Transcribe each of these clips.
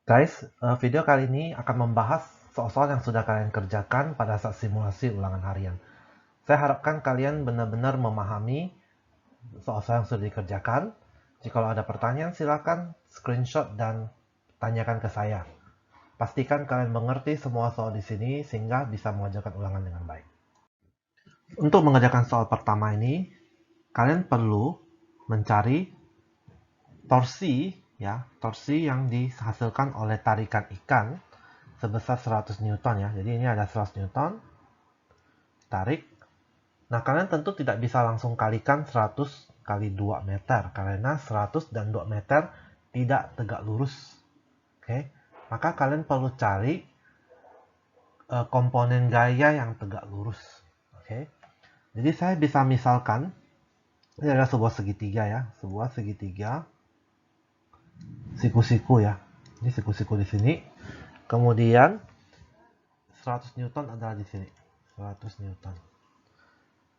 Guys, video kali ini akan membahas soal-soal yang sudah kalian kerjakan pada saat simulasi ulangan harian. Saya harapkan kalian benar-benar memahami soal-soal yang sudah dikerjakan. Jika ada pertanyaan, silakan screenshot dan tanyakan ke saya. Pastikan kalian mengerti semua soal di sini sehingga bisa mengerjakan ulangan dengan baik. Untuk mengerjakan soal pertama ini, kalian perlu mencari torsi yang dihasilkan oleh tarikan ikan sebesar 100 Newton ya. Jadi ini ada 100 Newton, tarik. Nah, kalian tentu tidak bisa langsung kalikan 100 kali 2 meter, karena 100 dan 2 meter tidak tegak lurus. Oke, maka kalian perlu cari komponen gaya yang tegak lurus. Oke, jadi saya bisa misalkan, ini adalah sebuah segitiga ya, sebuah segitiga, siku-siku ya. Ini siku-siku di sini. Kemudian 100 Newton adalah di sini. 100 Newton.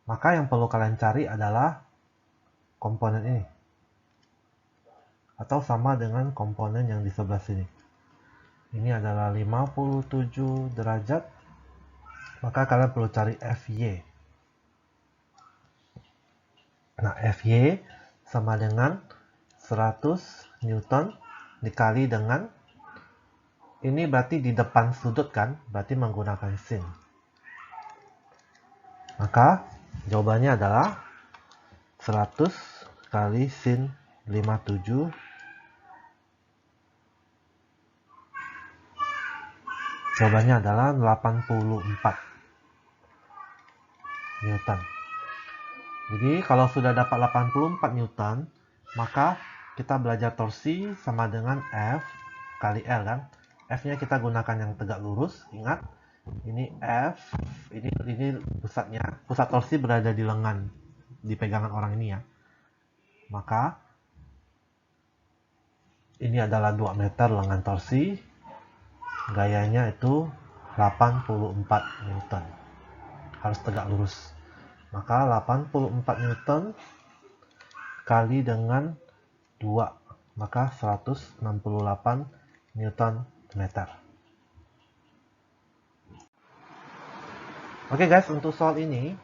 Maka yang perlu kalian cari adalah komponen ini. Atau sama dengan komponen yang di sebelah sini. Ini adalah 57 derajat. Maka kalian perlu cari Fy. Nah, Fy sama dengan 100 Newton dikali dengan, ini berarti di depan sudut kan, berarti menggunakan sin. Maka jawabannya adalah 100 kali sin 57. Jawabannya adalah 84 Newton. Jadi kalau sudah dapat 84 Newton, maka kita belajar torsi sama dengan F kali L kan. F-nya kita gunakan yang tegak lurus, ingat. Ini F, ini pusatnya. Pusat torsi berada di lengan, di pegangan orang ini ya. Maka ini adalah 2 meter lengan torsi. Gayanya itu 84 Newton. Harus tegak lurus. Maka 84 Newton kali dengan 2, maka 168 Newton meter. Oke guys, untuk soal ini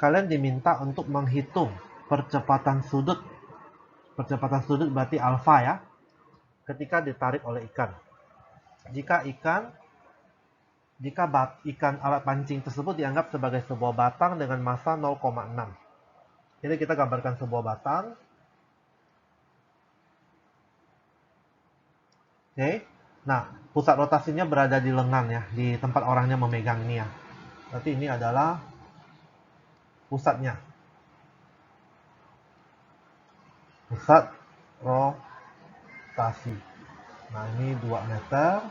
kalian diminta untuk menghitung percepatan sudut. Percepatan sudut berarti alfa ya, ketika ditarik oleh ikan. Jika ikan alat pancing tersebut dianggap sebagai sebuah batang dengan massa 0,6. Jadi kita gambarkan sebuah batang. Oke. Nah, pusat rotasinya berada di lengan ya, di tempat orangnya memegang ini ya. Berarti ini adalah pusatnya. Pusat rotasi. Nah, ini 2 meter.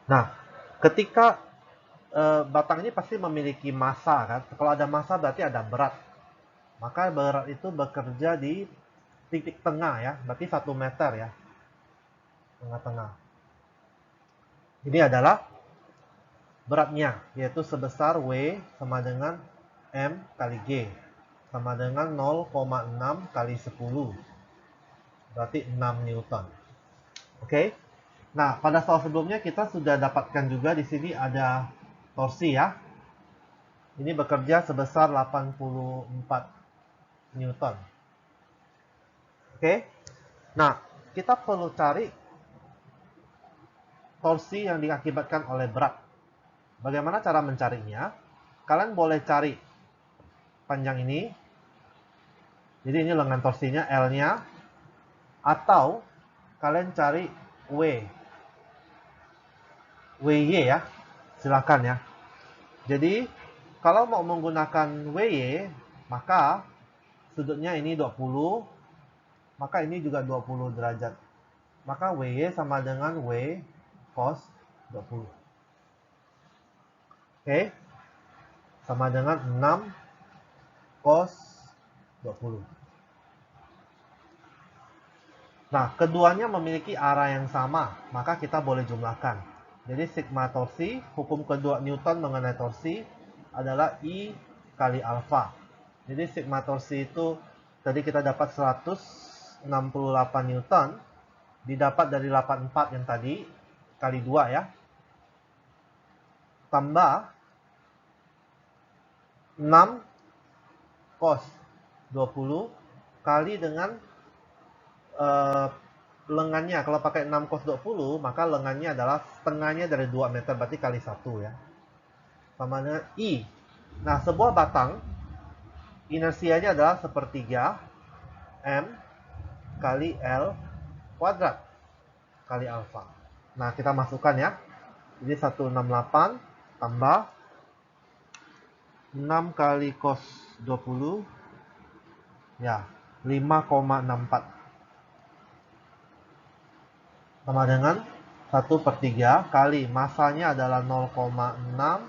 Nah, ketika batang ini pasti memiliki massa kan. Kalau ada massa berarti ada berat. Maka berat itu bekerja di titik tengah ya, berarti 1 meter ya. Tengah-tengah. Ini adalah beratnya, yaitu sebesar W sama dengan M kali G. Sama dengan 0,6 kali 10. Berarti 6 Newton. Oke. Nah, pada soal sebelumnya kita sudah dapatkan juga di sini ada torsi ya. Ini bekerja sebesar 84 Newton. Oke. Nah, kita perlu cari torsi yang diakibatkan oleh berat. Bagaimana cara mencarinya? Kalian boleh cari panjang ini. Jadi ini lengan torsinya, L-nya. Atau kalian cari W. WY ya. Silakan ya. Jadi kalau mau menggunakan WY, maka sudutnya ini 20, maka ini juga 20 derajat. Maka WY sama dengan W cos 20. Oke. Sama dengan 6 cos 20. Nah, keduanya memiliki arah yang sama, maka kita boleh jumlahkan. Jadi sigma torsi, hukum kedua Newton mengenai torsi adalah I kali alfa. Jadi sigma torsi itu tadi kita dapat 168 Newton, didapat dari 84 yang tadi, kali 2 ya. Tambah 6 cos 20 kali dengan lengannya. Kalau pakai 6 cos 20, maka lengannya adalah setengahnya dari 2 meter, berarti kali 1 ya. Sama dengan I. Nah, sebuah batang, inersianya adalah sepertiga M kali L kuadrat kali alfa. Nah, kita masukkan ya. Jadi 168 tambah 6 kali cos 20, ya, 5,64. Sama dengan 1/3 kali masanya adalah 0,6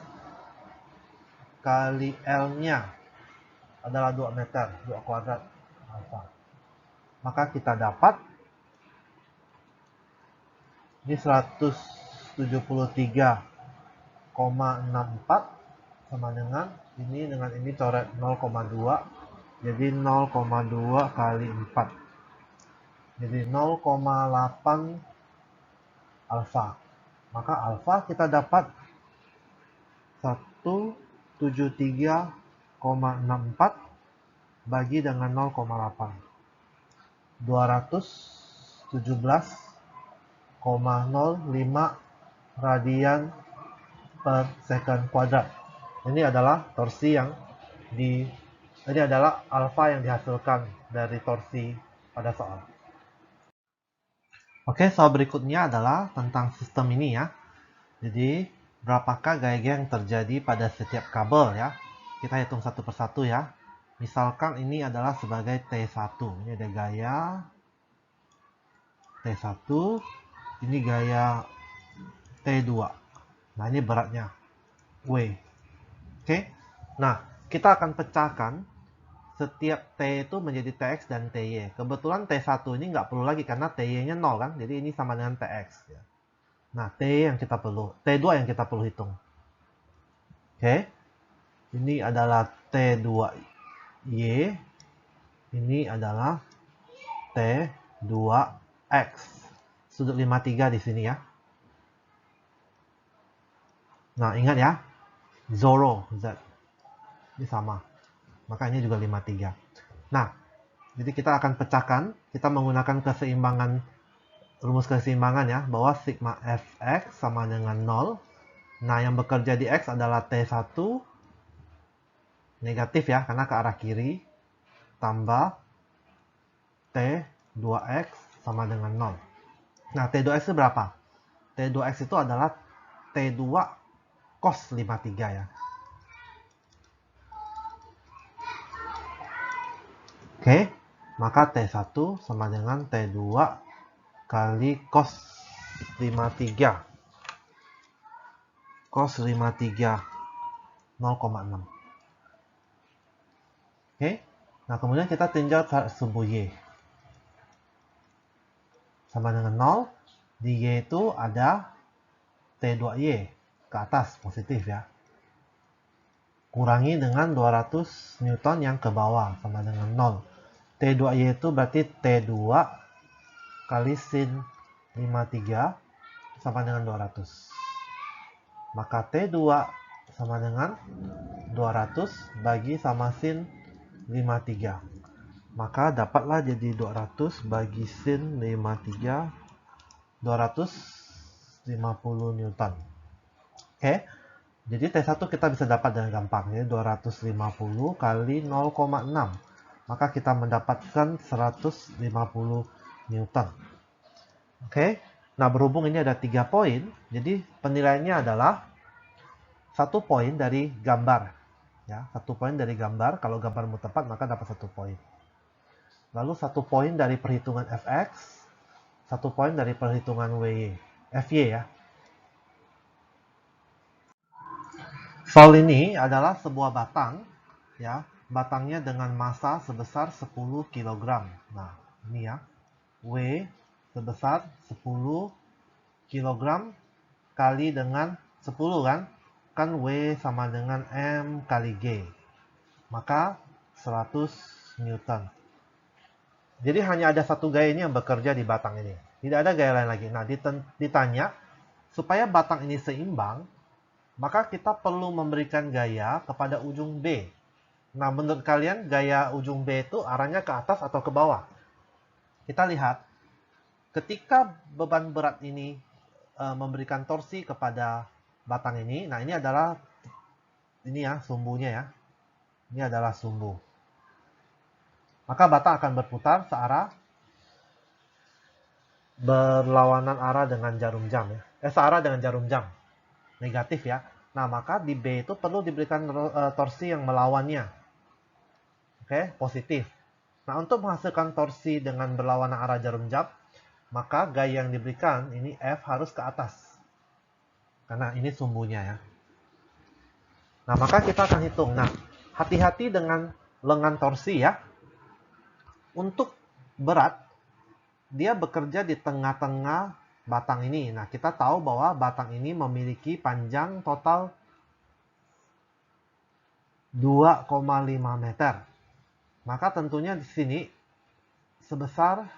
kali L-nya adalah 2 meter, 2 kuadrat alfa. Maka kita dapat ini 173,64 sama dengan ini coret 0,2, jadi 0,2 kali 4, jadi 0,8 alfa. Maka alfa kita dapat 173,64 bagi dengan 0,8, 217,05 radian per second kuadrat. Ini adalah torsi yang ini adalah alfa yang dihasilkan dari torsi pada soal. Oke, soal berikutnya adalah tentang sistem ini ya. Jadi, berapakah gaya yang terjadi pada setiap kabel ya? Kita hitung satu persatu ya. Misalkan ini adalah sebagai T1. Ini ada gaya T1, ini gaya T2. Nah, ini beratnya W. Oke. Nah, kita akan pecahkan setiap T itu menjadi TX dan TY. Kebetulan T1 ini nggak perlu lagi karena TY-nya 0 kan. Jadi ini sama dengan TX. Ya. Nah, T2 yang kita perlu hitung. Oke. Ini adalah T2Y. Ini adalah T2X. Sudut 53 di sini ya. Nah, ingat ya. Zoro, Z. Ini sama. Maka ini juga 53. Nah, jadi kita akan pecahkan. Kita menggunakan rumus keseimbangan ya. Bahwa sigma Fx sama dengan 0. Nah, yang bekerja di X adalah T1 negatif ya, karena ke arah kiri. Tambah T2X sama dengan 0. Nah, T2X itu berapa? T2X itu adalah T2 cos 53 ya. Oke, maka T1 sama dengan T2 kali cos 53. Cos 53 0,6. Oke, nah kemudian kita tinjau sumbu Y. Sama dengan 0, di Y itu ada T2Y ke atas, positif ya. Kurangi dengan 200 Newton yang ke bawah, sama dengan 0. T2Y itu berarti T2 kali sin 53 sama dengan 200. Maka T2 sama dengan 200 bagi sama sin 53. Maka dapatlah jadi 200 bagi sin 53, 250 Newton. Oke, jadi T1 kita bisa dapat dengan gampang. Jadi 250 kali 0,6. Maka kita mendapatkan 150 Newton. Oke, nah berhubung ini ada 3 poin, jadi penilaiannya adalah 1 poin dari gambar. Ya, 1 poin dari gambar, kalau gambarmu tepat maka dapat 1 poin. Lalu 1 poin dari perhitungan Fx, 1 poin dari perhitungan Fy ya. Soal ini adalah sebuah batang, ya. Batangnya dengan massa sebesar 10 kg. Nah, ini ya. W sebesar 10 kg kali dengan 10 kan? Kan W sama dengan M kali G. Maka 100 Newton. Jadi hanya ada satu gaya ini yang bekerja di batang ini. Tidak ada gaya lain lagi. Nah, ditanya, supaya batang ini seimbang, maka kita perlu memberikan gaya kepada ujung B. Nah, menurut kalian gaya ujung B itu arahnya ke atas atau ke bawah? Kita lihat, ketika beban berat ini memberikan torsi kepada batang ini, nah ini adalah sumbunya ya. Ini adalah sumbu. Maka batang akan berputar berlawanan arah dengan jarum jam ya. Searah dengan jarum jam. Negatif ya. Nah, maka di B itu perlu diberikan torsi yang melawannya. Oke, positif. Nah, untuk menghasilkan torsi dengan berlawanan arah jarum jam, maka gaya yang diberikan ini F harus ke atas. Karena ini sumbunya ya. Nah, maka kita akan hitung. Nah, hati-hati dengan lengan torsi ya. Untuk berat, dia bekerja di tengah-tengah batang ini. Nah, kita tahu bahwa batang ini memiliki panjang total 2,5 meter. Maka tentunya di sini sebesar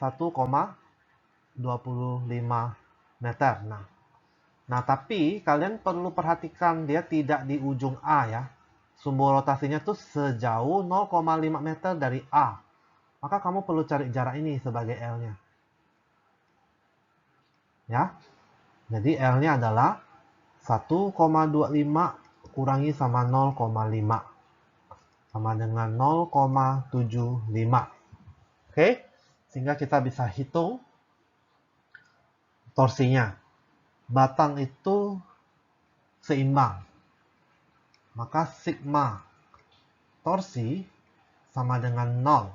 1,25 meter. Nah, tapi kalian perlu perhatikan dia tidak di ujung A ya. Sumbu rotasinya tuh sejauh 0,5 meter dari A. Maka kamu perlu cari jarak ini sebagai L-nya. Ya. Jadi L-nya adalah 1,25 kurangi sama 0,5. Sama dengan 0,75. Oke? Sehingga kita bisa hitung torsinya. Batang itu seimbang. Maka sigma torsi sama dengan 0.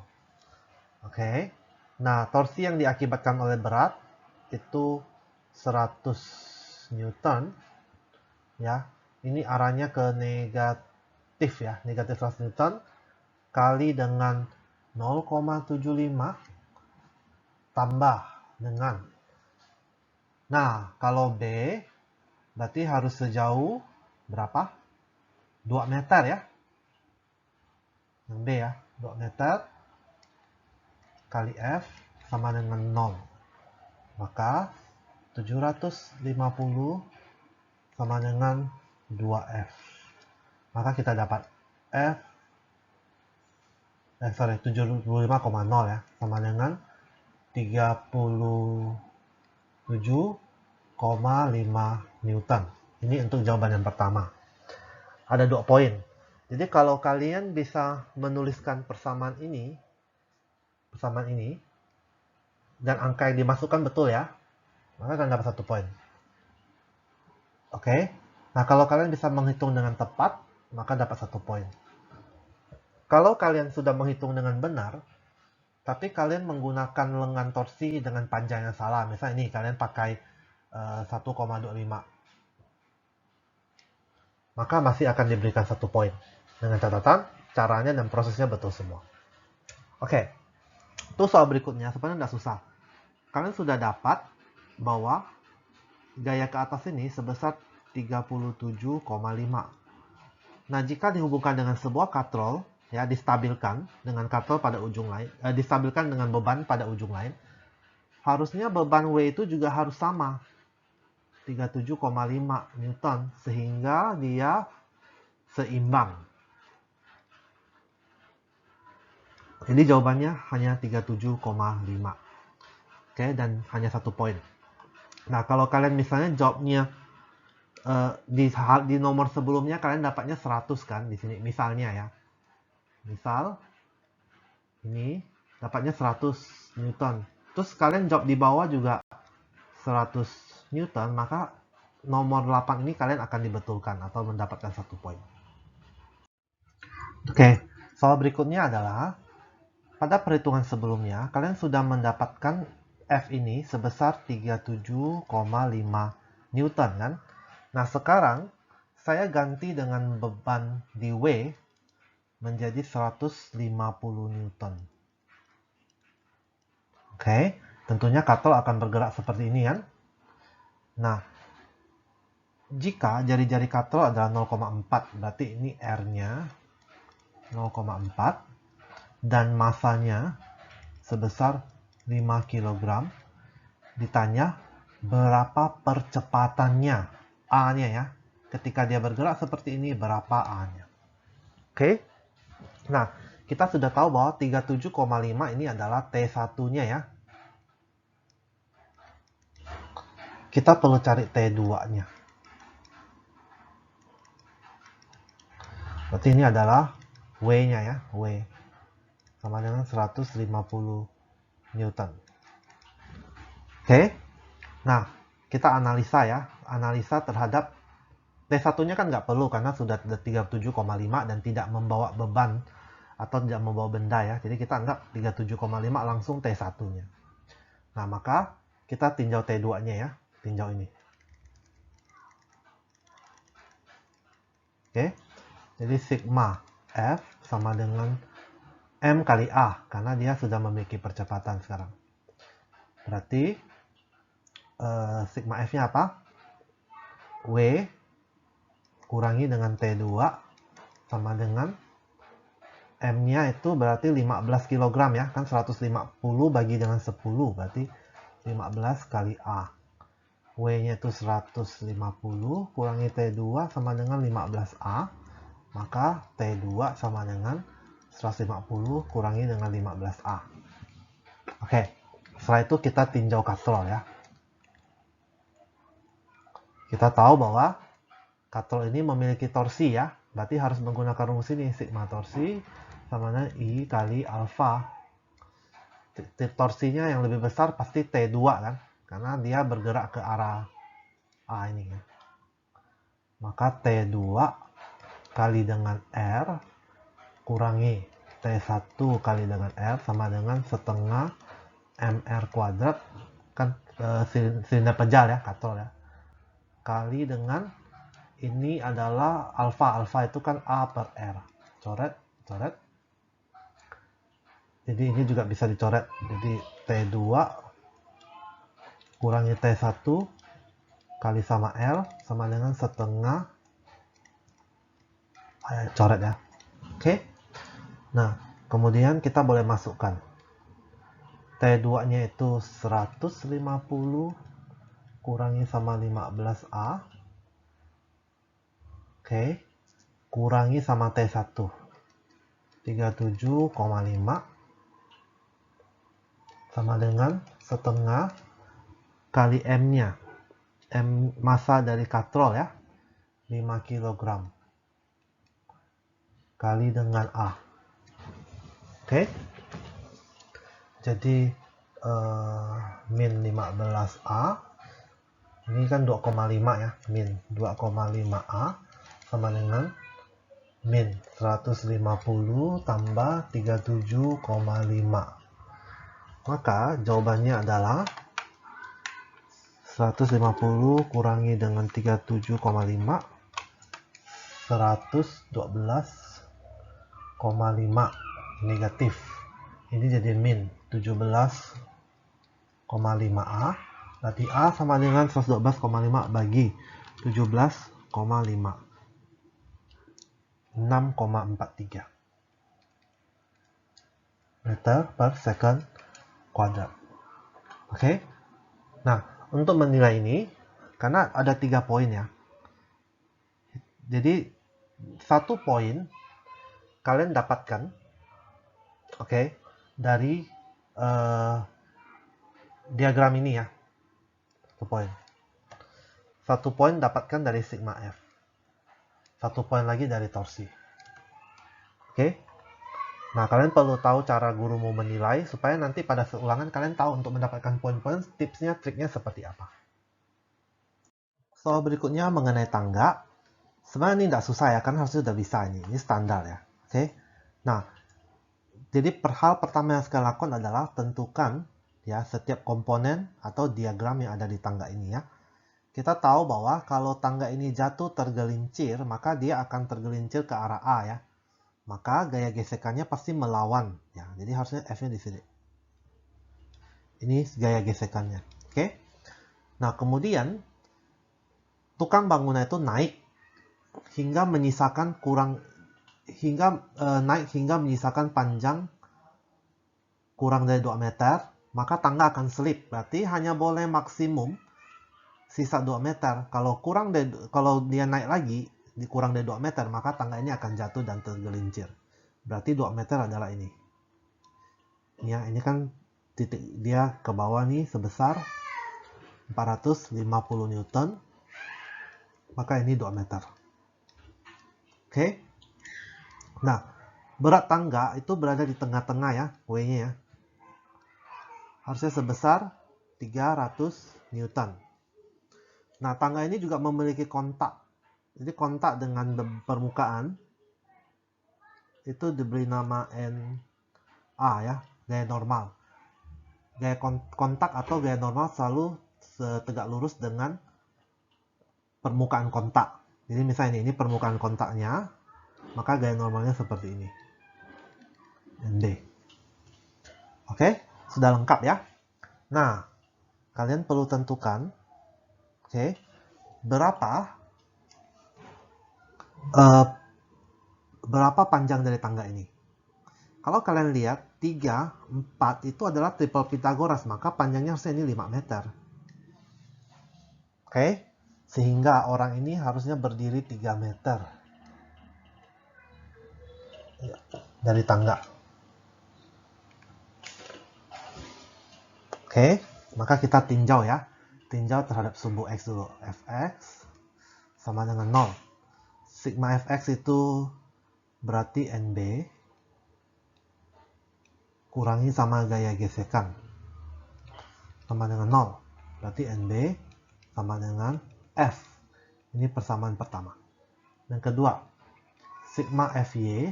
Oke. Nah, torsi yang diakibatkan oleh berat itu 100 Newton. Ya. Ini arahnya ke negatif ya, negatif 100 Newton kali dengan 0,75 tambah dengan. Nah, kalau B berarti harus sejauh berapa? 2 meter ya. Yang B ya, 2 meter kali F sama dengan 0. Maka 750 sama dengan 2F. Maka kita dapat F 75,0 ya, sama dengan 37,5 Newton. Ini untuk jawaban yang pertama. Ada 2 poin. Jadi kalau kalian bisa menuliskan persamaan ini dan angka yang dimasukkan betul ya, maka kalian dapat 1 poin. Oke. Nah, kalau kalian bisa menghitung dengan tepat, maka dapat 1 poin. Kalau kalian sudah menghitung dengan benar, tapi kalian menggunakan lengan torsi dengan panjang yang salah, misalnya ini kalian pakai 1,25, maka masih akan diberikan 1 poin. Dengan catatan, caranya dan prosesnya betul semua. Oke, itu soal berikutnya, sebenarnya nggak susah. Kalian sudah dapat bahwa gaya ke atas ini sebesar 37,5. Nah, jika dihubungkan dengan sebuah katrol, ya distabilkan dengan katrol pada ujung lain, distabilkan dengan beban pada ujung lain, harusnya beban W itu juga harus sama, 37,5 Newton, sehingga dia seimbang. Jadi jawabannya hanya 37,5. Oke, dan hanya 1 poin. Nah, kalau kalian misalnya jawabnya di nomor sebelumnya kalian dapatnya 100 kan di sini misalnya ya. Misal ini dapatnya 100 Newton. Terus kalian jawab di bawah juga 100 Newton, maka nomor 8 ini kalian akan dibetulkan atau mendapatkan 1 poin. Oke, soal berikutnya adalah pada perhitungan sebelumnya kalian sudah mendapatkan F ini sebesar 37,5 Newton kan? Nah, sekarang saya ganti dengan beban di W menjadi 150 Newton. Oke, tentunya katrol akan bergerak seperti ini kan? Nah, jika jari-jari katrol adalah 0,4, berarti ini R-nya 0,4 dan masanya sebesar 5 kg. Ditanya berapa percepatannya, A-nya ya. Ketika dia bergerak seperti ini, berapa A-nya. Oke. Nah, kita sudah tahu bahwa 37,5 ini adalah T1-nya ya. Kita perlu cari T2-nya. Berarti ini adalah W-nya ya, W. Sama dengan 150 Newton. Oke. Nah, kita analisa ya. Analisa terhadap T1-nya kan nggak perlu karena sudah 37,5 dan tidak membawa beban atau tidak membawa benda ya. Jadi kita anggap 37,5 langsung T1-nya. Nah, maka kita tinjau T2-nya ya. Tinjau ini. Oke. Jadi sigma F sama dengan M kali A karena dia sudah memiliki percepatan sekarang. Berarti sigma F-nya apa? W kurangi dengan T2 sama dengan M-nya itu berarti 15 kg ya. Kan 150 bagi dengan 10 berarti 15 kali A. W-nya itu 150 kurangi T2 sama dengan 15A. Maka T2 sama dengan 150 kurangi dengan 15A. Oke. Setelah itu kita tinjau katrol ya. Kita tahu bahwa katrol ini memiliki torsi ya. Berarti harus menggunakan rumus ini. Sigma torsi sama dengan I kali alfa. Torsinya yang lebih besar pasti T2 kan. Karena dia bergerak ke arah A ini ya. Maka T2 kali dengan R kurangi T1 kali dengan R sama dengan setengah MR kuadrat. Kan silinder pejal ya, katrol ya. Kali dengan ini adalah alfa. Alfa itu kan A per R. Coret, coret. Jadi ini juga bisa dicoret. Jadi T2 kurangi T1 kali sama L sama dengan setengah. Coret ya. Oke. Nah, kemudian kita boleh masukkan. T2-nya itu 150 kurangi sama 15A. Oke. Kurangi sama T1. 37,5 sama dengan setengah kali M-nya. M massa dari katrol ya. 5 kg. Kali dengan A. Oke. Jadi min 15A. Ini kan 2,5 ya. Min 2,5A sama dengan min 150 tambah 37,5. Maka jawabannya adalah 150 kurangi dengan 37,5, 112,5 negatif. Ini jadi min 17,5A. Berarti A sama dengan 112,5 bagi 17,5. 6,43 meter per second kuadrat. Oke. Nah, untuk menilai ini, karena ada 3 poin ya. Jadi, 1 poin kalian dapatkan, oke, dari diagram ini ya. 1 poin. 1 poin dapatkan dari sigma F. 1 poin lagi dari torsi. Oke. Nah, kalian perlu tahu cara gurumu menilai supaya nanti pada seulangan kalian tahu untuk mendapatkan poin-poin, tipsnya, triknya seperti apa. Soal berikutnya mengenai tangga. Sebenarnya ini tidak susah ya, kan harusnya sudah bisa ini. Ini standar ya. Oke. Nah, jadi hal pertama yang saya lakukan adalah tentukan ya setiap komponen atau diagram yang ada di tangga ini ya. Kita tahu bahwa kalau tangga ini jatuh tergelincir, maka dia akan tergelincir ke arah A ya. Maka gaya gesekannya pasti melawan ya. Jadi harusnya F-nya di sini. Ini gaya gesekannya. Oke. Nah, kemudian tukang bangunan itu naik hingga menyisakan naik hingga menyisakan panjang kurang dari 2 meter maka tangga akan selip. Berarti hanya boleh maksimum sisa 2 meter. Kalau dia naik lagi, kurang dari 2 meter, maka tangga ini akan jatuh dan tergelincir. Berarti 2 meter adalah ini. Ya, ini kan titik dia ke bawah nih sebesar 450 Newton. Maka ini 2 meter. Oke. Nah, berat tangga itu berada di tengah-tengah ya, W-nya ya. Harusnya sebesar 300 Newton. Nah, tangga ini juga memiliki kontak. Jadi kontak dengan permukaan itu diberi nama NA ya, gaya normal. Gaya kontak atau gaya normal selalu tegak lurus dengan permukaan kontak. Jadi misalnya ini permukaan kontaknya, maka gaya normalnya seperti ini. ND. Oke, sudah lengkap ya. Nah, kalian perlu tentukan, berapa panjang dari tangga ini. Kalau kalian lihat 3, 4 itu adalah triple Pythagoras, maka panjangnya harusnya ini 5 meter. Sehingga orang ini harusnya berdiri 3 meter dari tangga. Maka kita tinjau ya. Tinjau terhadap sumbu X dulu. Fx sama dengan 0. Sigma Fx itu berarti NB kurangi sama gaya gesekan sama dengan 0. Berarti NB sama dengan F. Ini persamaan pertama. Yang kedua, sigma Fy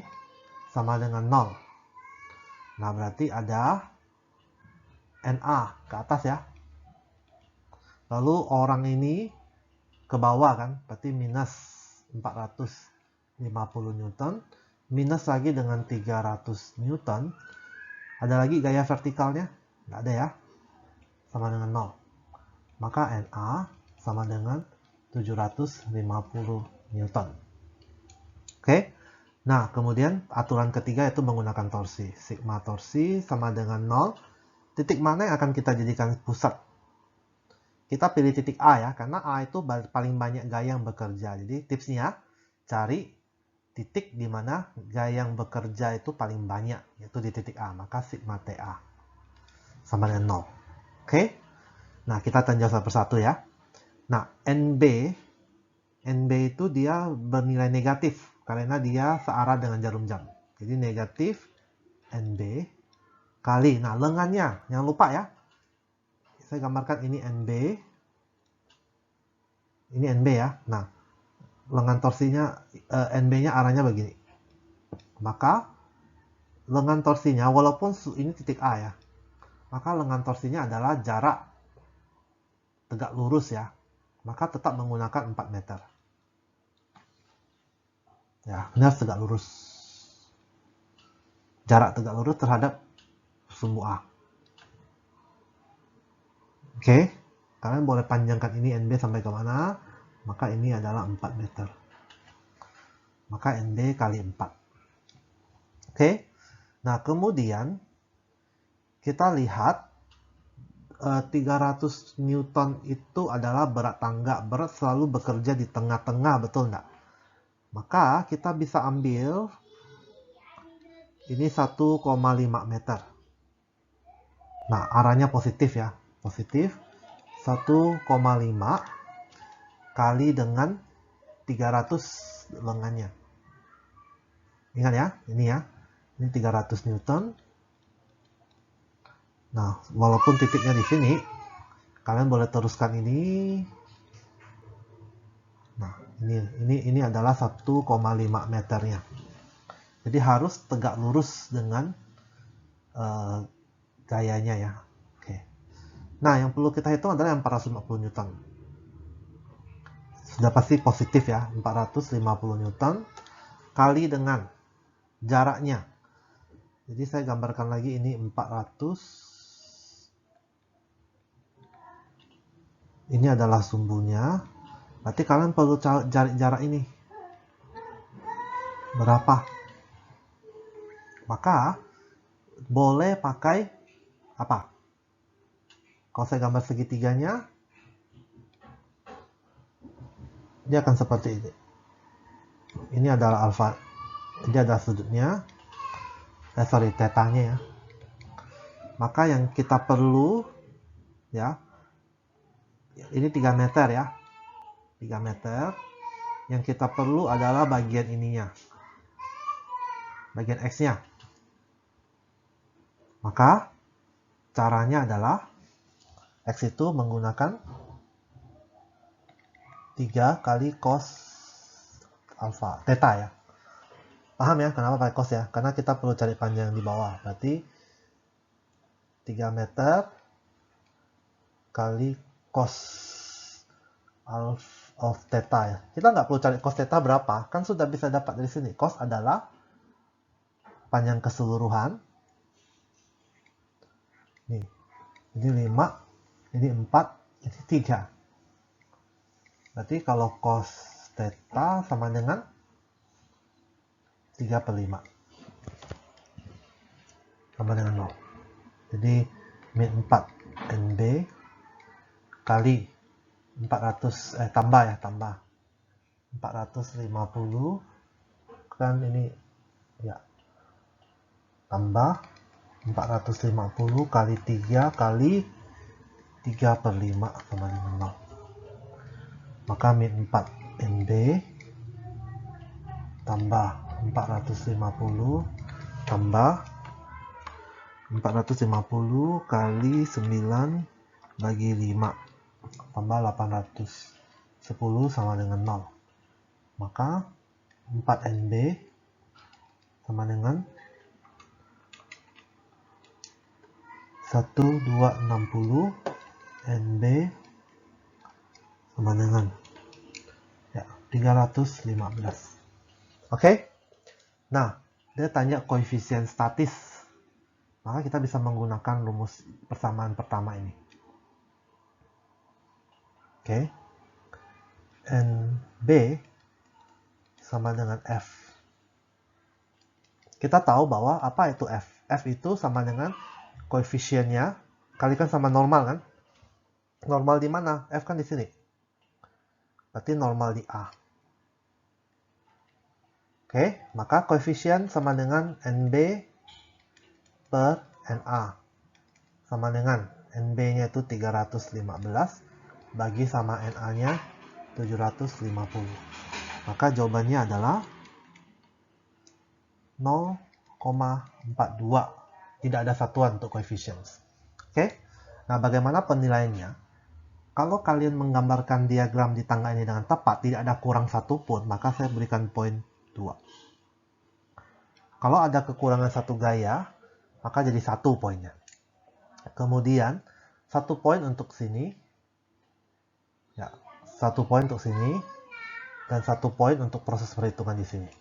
sama dengan 0. Nah, berarti ada NA ke atas ya. Lalu orang ini ke bawah kan, berarti minus 450 Newton. Minus lagi dengan 300 Newton. Ada lagi gaya vertikalnya? Nggak ada ya. Sama dengan 0. Maka NA sama dengan 750 Newton. Nah, kemudian aturan ketiga itu menggunakan torsi. Sigma torsi sama dengan 0. Titik mana yang akan kita jadikan pusat? Kita pilih titik A ya, karena A itu paling banyak gaya yang bekerja. Jadi tipsnya, cari titik di mana gaya yang bekerja itu paling banyak, yaitu di titik A. Maka sigma TA sama dengan 0. Nah, kita tinjau satu persatu ya. Nah, NB itu dia bernilai negatif, karena dia searah dengan jarum jam. Jadi negatif NB kali, nah lengannya, jangan lupa ya. Saya gambarkan ini NB ya. Nah, lengan torsinya, NB-nya arahnya begini. Maka, lengan torsinya, walaupun ini titik A ya, maka lengan torsinya adalah jarak tegak lurus ya. Maka tetap menggunakan 4 meter. Ya, benar tegak lurus. Jarak tegak lurus terhadap sumbu A. Kalian boleh panjangkan ini NB sampai ke mana, maka ini adalah 4 meter. Maka NB kali 4. Nah kemudian kita lihat 300 Newton itu adalah berat tangga. Berat selalu bekerja di tengah-tengah, betul enggak? Maka kita bisa ambil ini 1,5 meter. Nah, arahnya positif ya. Positif 1,5 kali dengan 300 lengannya. Ingat ya, ini ya. Ini 300 Newton. Nah, walaupun titiknya di sini, kalian boleh teruskan ini. Nah, ini adalah 1,5 meternya. Jadi harus tegak lurus dengan gayanya ya. Nah, yang perlu kita hitung adalah yang 450 Newton. Sudah pasti positif ya, 450 Newton kali dengan jaraknya. Jadi saya gambarkan lagi ini 400. Ini adalah sumbunya. Berarti kalian perlu cari jarak ini. Berapa? Maka boleh pakai apa? Kalau saya gambar segitiganya, dia akan seperti ini. Ini adalah alfa, ini adalah sudutnya, tetanya ya. Maka yang kita perlu ya, ini 3 meter ya, 3 meter. Yang kita perlu adalah bagian ininya, bagian X-nya. Maka caranya adalah X itu menggunakan 3 kali cos alfa, theta ya. Paham ya kenapa pakai cos ya? Karena kita perlu cari panjang di bawah. Berarti 3 meter kali cos of theta ya. Kita nggak perlu cari cos theta berapa, kan sudah bisa dapat dari sini. Cos adalah panjang keseluruhan. Nih, ini 5, ini 4, ini 3. Berarti kalau cos theta sama dengan 3/5. Sama dengan 0. Jadi min 4 NB kali 400 tambah 450 kan ini ya, tambah 450 kali 3 kali 3/5 sama dengan 0. Maka min 4 NB tambah 450 tambah 450 kali 9 bagi 5 tambah 810 sama dengan 0. Maka 4 NB sama dengan 1260 NB sama dengan ya 315. Oke? Nah, dia tanya koefisien statis. Maka kita bisa menggunakan rumus persamaan pertama ini. Oke. NB sama dengan F. Kita tahu bahwa apa itu F? F itu sama dengan koefisiennya kalikan sama normal kan? Normal di mana? F kan di sini. Berarti normal di A. Oke, maka koefisien sama dengan NB per NA. Sama dengan NB-nya itu 315 bagi sama NA-nya 750. Maka jawabannya adalah 0,42. Tidak ada satuan untuk koefisien. Oke? Nah, bagaimana penilaiannya? Kalau kalian menggambarkan diagram di tangga ini dengan tepat, tidak ada kurang satu pun, maka saya berikan poin 2. Kalau ada kekurangan satu gaya, maka jadi 1 poinnya. Kemudian 1 poin untuk sini, ya 1 poin untuk sini, dan 1 poin untuk proses perhitungan di sini.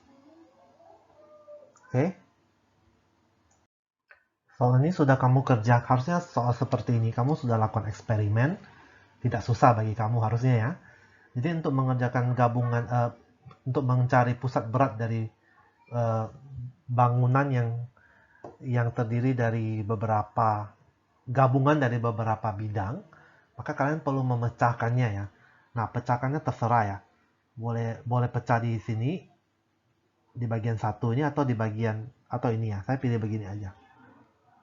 Oke? Soal ini sudah kamu kerja, harusnya soal seperti ini kamu sudah lakukan eksperimen, tidak susah bagi kamu harusnya ya. Jadi untuk mengerjakan gabungan, untuk mencari pusat berat dari bangunan yang terdiri dari beberapa gabungan dari beberapa bidang, maka kalian perlu memecahkannya ya. Nah, pecahkannya terserah ya. Boleh pecah di sini di bagian satunya atau di bagian atau ini ya. Saya pilih begini aja.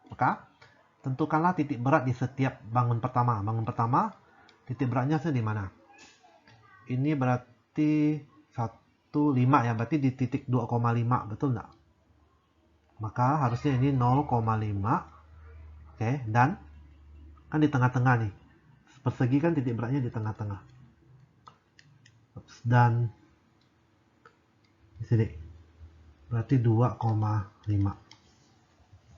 Maka tentukanlah titik berat di setiap bangun pertama. Bangun pertama titik beratnya di mana? Ini berarti 1,5 ya, berarti di titik 2,5, betul nggak? Maka harusnya ini 0,5. Oke, dan kan di tengah-tengah nih. Persegi kan titik beratnya di tengah-tengah. Dan di sini berarti 2,5.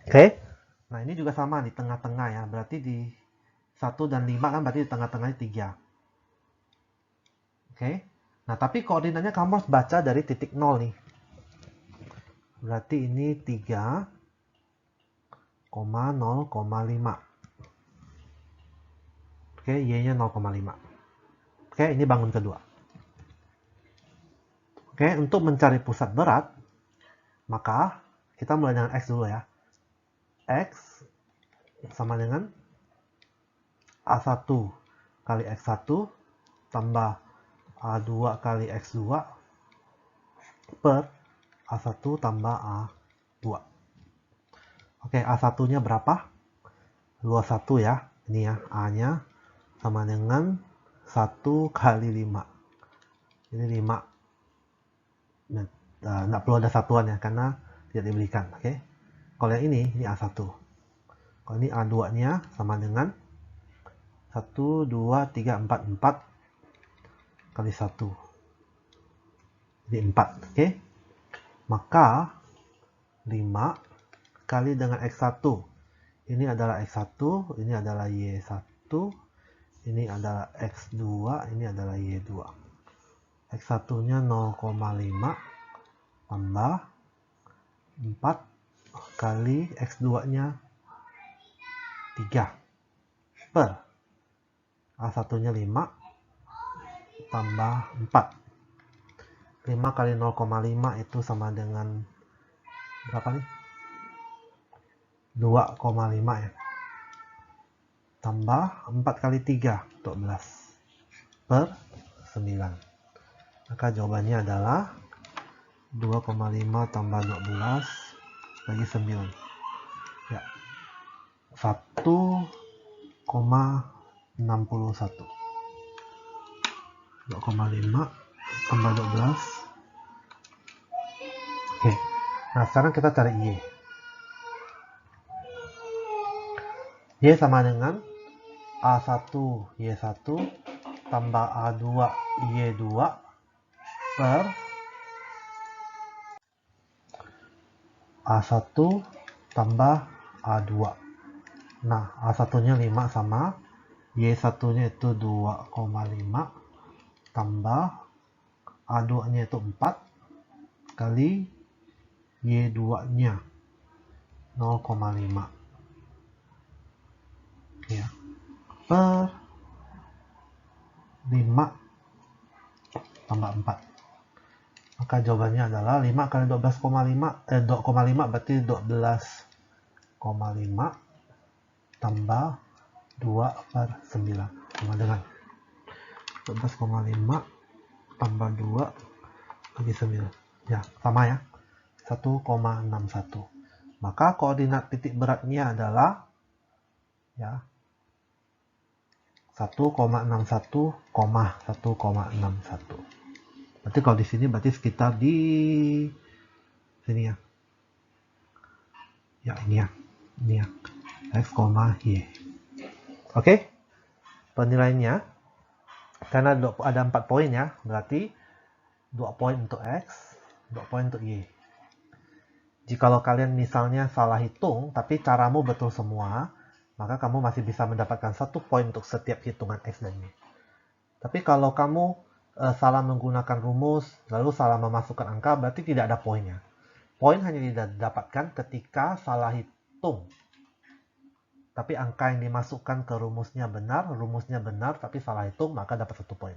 Oke. Nah, ini juga sama di tengah-tengah ya. Berarti di 1 dan 5 kan berarti di tengah-tengahnya 3. Oke. Nah, tapi koordinatnya kamu harus baca dari titik 0 nih. Berarti ini 3,0,5. Oke, Y-nya 0,5. Oke, ini bangun kedua. Oke, untuk mencari pusat berat, maka kita mulai dengan X dulu ya. X sama dengan A1 kali X1 tambah A2 kali X2 per A1 tambah A2. Oke, A1-nya berapa? 21 ya. Ini ya, A-nya sama dengan 1 kali 5. Ini 5. Nggak perlu ada satuan ya, karena tidak diberikan. Oke. Kalau yang ini A1. Kalau ini A2-nya sama dengan 1, 2, 3, 4. 4 kali 1. Jadi 4. Oke. Maka 5 kali dengan X1. Ini adalah X1, ini adalah Y1, ini adalah X2, ini adalah Y2. X1-nya 0,5 tambah 4 kali X2-nya 3 per A1-nya 5 tambah 4. 5 kali 0,5 itu sama dengan berapa nih? 2,5 ya. Tambah 4 kali 3, 12 per 9. Maka jawabannya adalah 2,5 tambah 12 bagi 9. Ya. 1,61. 2,5 tambah 12. Oke. Nah, sekarang kita cari Y. Y sama dengan A1 Y1 tambah A2 Y2 per A1 tambah A2. Nah, A1-nya 5 sama Y1-nya itu 2,5 tambah A2-nya itu 4 kali Y2-nya 0,5 ya, per 5 tambah 4. Maka jawabannya adalah 5 kali 12,5 2,5 berarti 12,5 tambah 2 per 9 sama dengan 12,5 tambah 2 bagi 9. Ya, sama ya. 1,61. Maka koordinat titik beratnya adalah ya 1,61, 1,61. Berarti kalau di sini berarti sekitar di sini ya. Ya, ini ya. Ini ya. X, Y. Oke. Penilaiannya karena ada 4 poin ya, berarti 2 poin untuk X, 2 poin untuk Y. Jikalau kalian misalnya salah hitung, tapi caramu betul semua, maka kamu masih bisa mendapatkan 1 poin untuk setiap hitungan X dan Y. Tapi kalau kamu salah menggunakan rumus, lalu salah memasukkan angka, berarti tidak ada poinnya. Poin hanya didapatkan ketika salah hitung. Tapi angka yang dimasukkan ke rumusnya benar, tapi salah hitung, maka dapat 1 poin.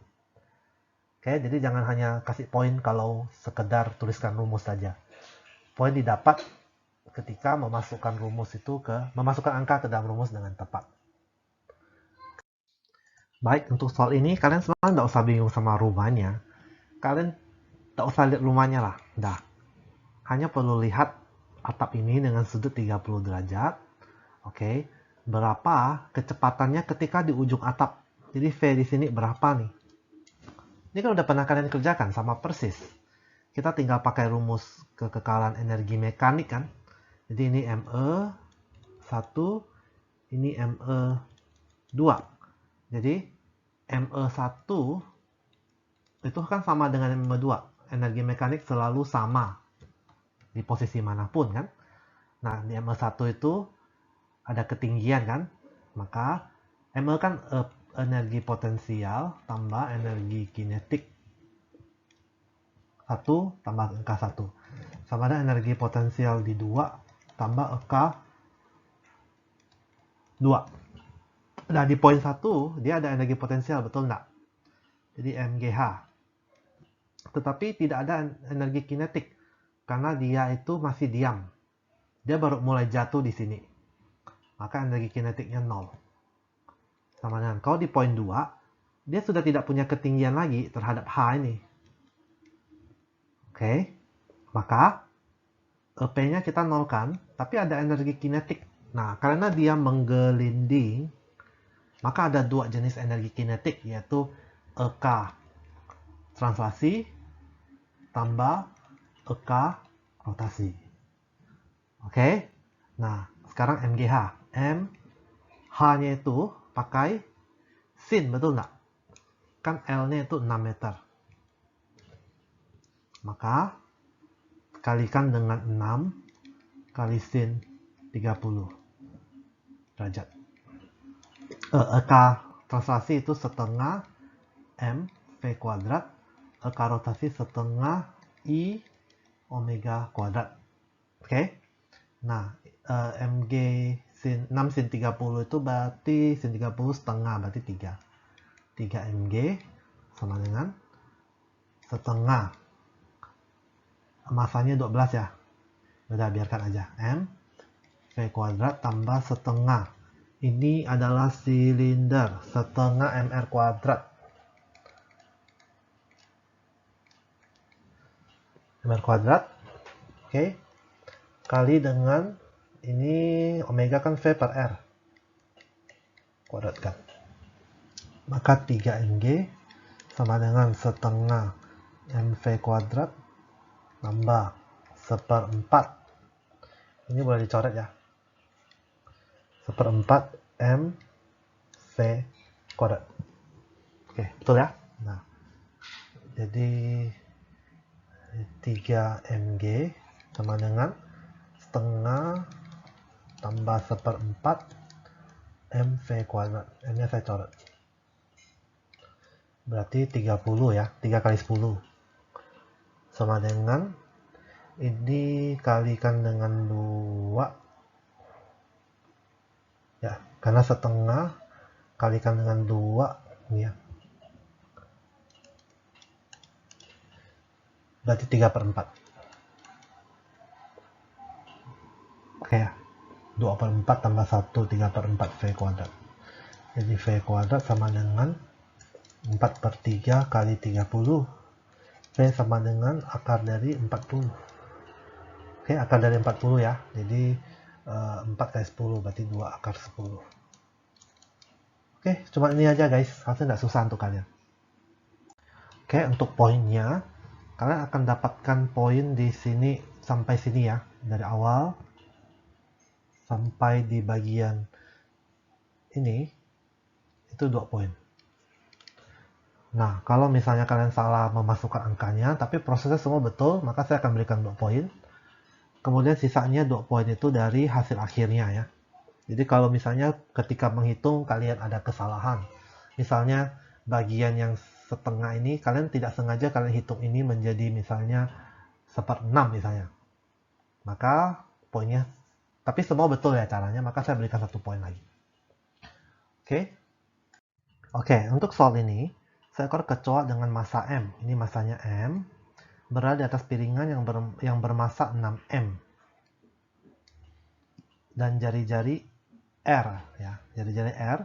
Oke, jadi jangan hanya kasih poin kalau sekedar tuliskan rumus saja. Poin didapat ketika memasukkan angka ke dalam rumus dengan tepat. Baik, untuk soal ini kalian sebenarnya nggak usah bingung sama rumahnya. Kalian nggak usah lihat rumahnya lah. Dah. Hanya perlu lihat atap ini dengan sudut 30 derajat. Oke. Berapa kecepatannya ketika di ujung atap. Jadi V di sini berapa nih? Ini kan udah pernah kalian kerjakan sama persis. Kita tinggal pakai rumus kekekalan energi mekanik kan. Jadi ini ME1, ini ME2. Jadi ME1 itu kan sama dengan ME2. Energi mekanik selalu sama di posisi manapun kan. Nah, di ME1 itu ada ketinggian kan. Maka ME kan energi potensial tambah energi kinetik 1 tambah angka 1. Sama dengan energi potensial di 2 tambah angka 2. Nah, di poin 1, dia ada energi potensial, betul nggak? Jadi MGH. Tetapi tidak ada energi kinetik, karena dia itu masih diam. Dia baru mulai jatuh di sini. Maka energi kinetiknya 0. Sama dengan, kalau di poin 2, dia sudah tidak punya ketinggian lagi terhadap H ini. Oke, maka EP-nya kita nolkan, tapi ada energi kinetik. Nah, karena dia menggelinding, maka ada dua jenis energi kinetik, yaitu EK translasi tambah EK rotasi. Oke, nah sekarang MGH. H-nya itu pakai sin, betul nggak? Kan L-nya itu 6 meter. Maka kalikan dengan 6 kali sin 30 derajat. EK translasi itu setengah M V kuadrat. EK rotasi setengah I omega kuadrat. Oke. Nah, MG sin 6 sin 30 itu berarti sin 30 setengah, berarti 3. 3 MG sama dengan setengah. Masanya 12 ya. Udah, biarkan aja. M V kuadrat tambah setengah. Ini adalah silinder, setengah MR kuadrat. MR kuadrat. Oke. Kali dengan ini omega kan V per R. Kuadratkan. Maka 3 MG sama dengan setengah MV kuadrat tambah seperempat. Ini boleh dicoret ya. Seperempat MV kuadrat. Oke, betul ya? Nah, jadi 3 MG sama dengan setengah tambah seperempat MV kuadrat. M-nya saya coret. Berarti 30 ya. 3 kali 10. Sama dengan ini kalikan dengan 2. Ya, karena setengah kalikan dengan 2 ini ya. Berarti 3 per 4. Oke ya. 2 per 4 tambah 1, 3 per 4 V kuadrat. Jadi V kuadrat sama dengan 4 per 3 kali 30. V sama dengan akar dari 40. Oke, akar dari 40 ya. Jadi 4 kali 10 berarti 2 akar 10. Oke, cuma ini aja guys. Harusnya nggak susah untuk kalian. Oke, untuk poinnya, kalian akan dapatkan poin di sini sampai sini ya. Dari awal sampai di bagian ini, itu 2 poin. Nah, kalau misalnya kalian salah memasukkan angkanya, tapi prosesnya semua betul, maka saya akan berikan 2 poin. Kemudian sisanya 2 poin itu dari hasil akhirnya ya. Jadi kalau misalnya ketika menghitung kalian ada kesalahan, misalnya bagian yang setengah ini kalian tidak sengaja kalian hitung ini menjadi misalnya 1/6 misalnya, maka poinnya, tapi semua betul ya caranya, maka saya berikan 1 poin lagi. Oke, untuk soal ini seekor kecoa dengan massa M, ini massanya M, berada di atas piringan yang bermassa 6M dan jari-jari R ya, jari-jari R.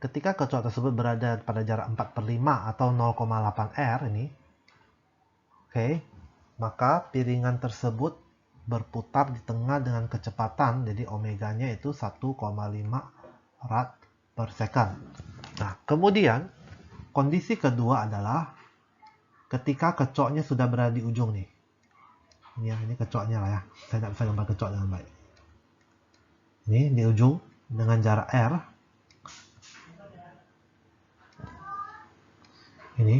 Ketika kecoa tersebut berada pada jarak 4/5 atau 0,8 R ini, oke, maka piringan tersebut berputar di tengah dengan kecepatan, jadi omeganya itu 1,5 rad per second. Nah, kemudian kondisi kedua adalah ketika kecoaknya sudah berada di ujung nih. Ini kecoaknya lah ya. Saya tidak bisa gambar kecoak dengan baik. Ini di ujung dengan jarak R. Ini,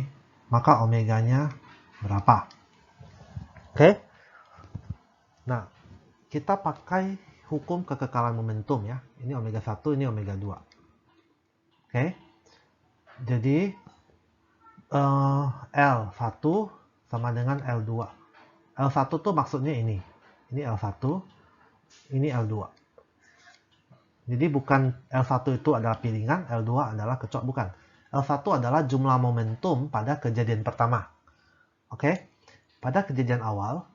maka omeganya berapa? Oke. Nah, kita pakai hukum kekekalan momentum ya. Ini omega 1, ini omega 2. Oke. Jadi L1 sama dengan L2. L1 tuh maksudnya ini. Ini L1, ini L2. Jadi bukan L1 itu adalah piringan, L2 adalah kecoak, bukan. L1 adalah jumlah momentum pada kejadian pertama. Oke. Pada kejadian awal,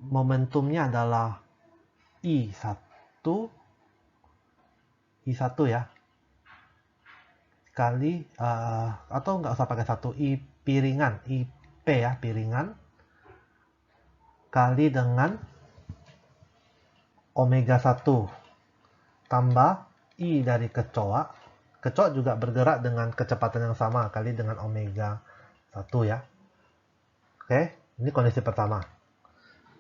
momentumnya adalah I1 ya. kali, atau nggak usah pakai 1, I piringan, IP ya, piringan, kali dengan omega 1 tambah I dari kecoa. Kecoa juga bergerak dengan kecepatan yang sama, kali dengan omega 1 ya. Oke, ini kondisi pertama.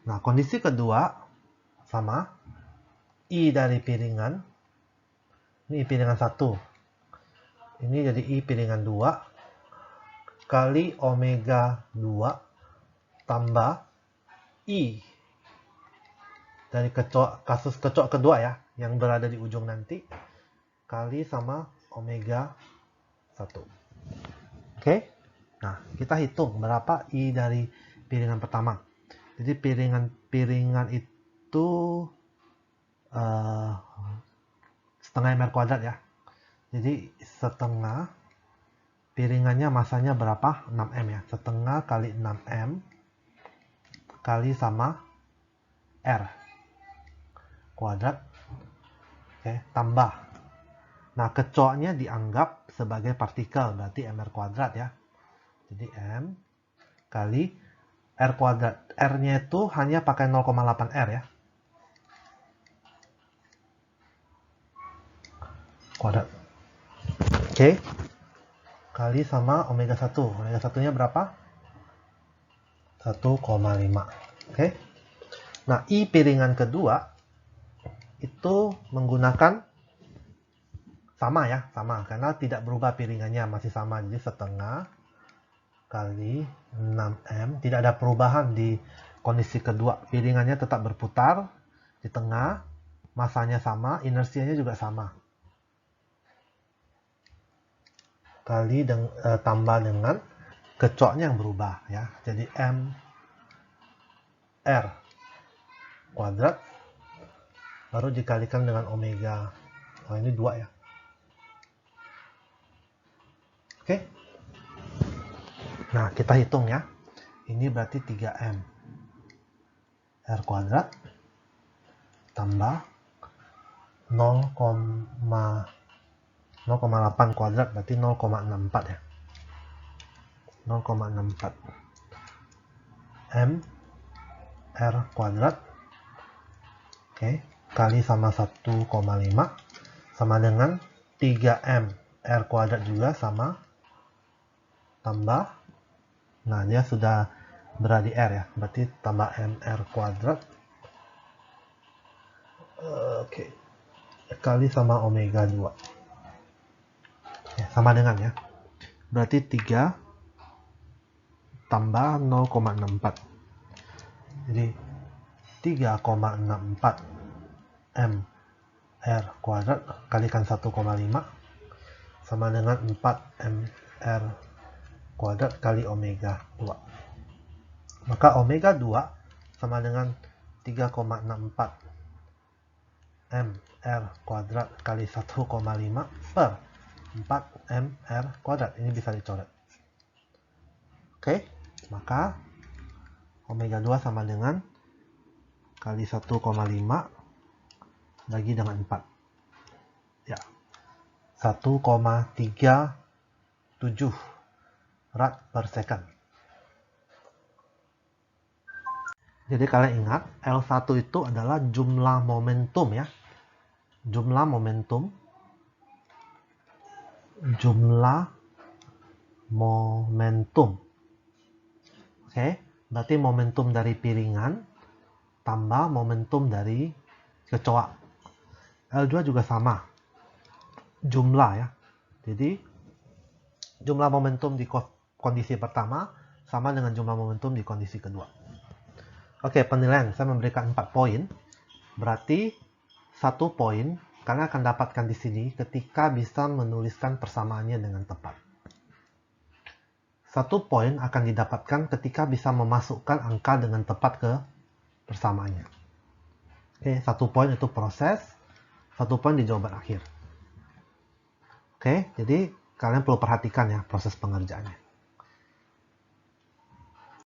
Nah, kondisi kedua sama, I dari piringan, ini I piringan 1. Ini jadi I piringan 2 kali omega 2 tambah I dari kasus kecoa kedua ya, yang berada di ujung nanti, kali sama omega 1. Oke? Nah, kita hitung berapa I dari piringan pertama. Jadi piringan itu setengah mr kuadrat ya. Jadi setengah, piringannya masanya berapa? 6M ya. Setengah kali 6M kali sama R kuadrat. Oke, tambah. Nah, kecoanya dianggap sebagai partikel, berarti mr kuadrat ya. Jadi M kali R kuadrat. R-nya itu hanya pakai 0,8 R ya. Kuadrat. Oke. Kali sama omega 1. Omega 1-nya berapa? 1,5. Oke. Nah, I piringan kedua itu menggunakan sama ya, sama. Karena tidak berubah piringannya, masih sama. Jadi setengah kali 6M. Tidak ada perubahan di kondisi kedua. Piringannya tetap berputar di tengah. Masanya sama, inersianya juga sama. Kali tambah dengan kecoaknya yang berubah ya. Jadi M R kuadrat baru dikalikan dengan omega. Oh, ini 2 ya. Oke. Nah, kita hitung ya. Ini berarti 3M R kuadrat tambah 0,8 kuadrat berarti 0,64 ya. 0,64 M R kuadrat. Oke, kali sama 1,5 sama dengan 3M R kuadrat juga sama, tambah, nah dia sudah berada di R ya, berarti tambah MR kuadrat. Oke, kali sama omega 2 ya, sama dengan ya, berarti 3 tambah 0,64, jadi 3,64 M R kuadrat kalikan 1,5 sama dengan 4 MR kuadrat kali omega 2. Maka omega 2 sama dengan 3,64 MR kuadrat kali 1,5 per 4 MR kuadrat. Ini bisa dicoret. Oke, maka omega 2 sama dengan kali 1,5 bagi dengan 4. Ya. 1,37 rad per second. Jadi kalian ingat, L1 itu adalah jumlah momentum ya. Jumlah momentum. Oke, berarti momentum dari piringan tambah momentum dari kecoa. L2 juga sama. Jumlah ya. Jadi jumlah momentum di kondisi pertama sama dengan jumlah momentum di kondisi kedua. Oke, penilaian saya memberikan 4 poin. Berarti 1 poin kalian akan dapatkan di sini ketika bisa menuliskan persamaannya dengan tepat. 1 poin akan didapatkan ketika bisa memasukkan angka dengan tepat ke persamaannya. Oke, 1 poin itu proses, 1 poin di jawaban akhir. Oke, jadi kalian perlu perhatikan ya proses pengerjaannya.